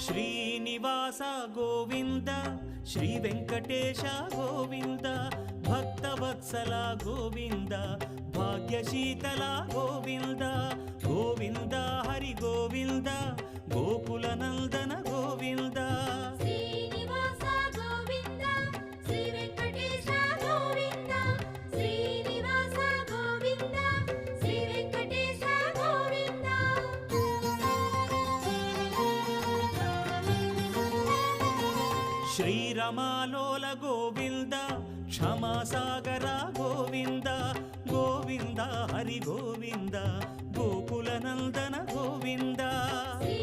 Srinivasa Govinda Shri Venkatesha Govinda Bhaktavatsala Govinda భాగ్యశీతల Govinda Govinda Hari Govinda Gokula Nandana Govinda Srinivasa Govinda Shri Venkatesha Govinda Srinivasa Govinda Shri Venkatesha Govinda శ్రీరమాలోల Govinda క్షమాసాగర Govinda Govinda Hari Govinda Gokula Nandana Govinda Shri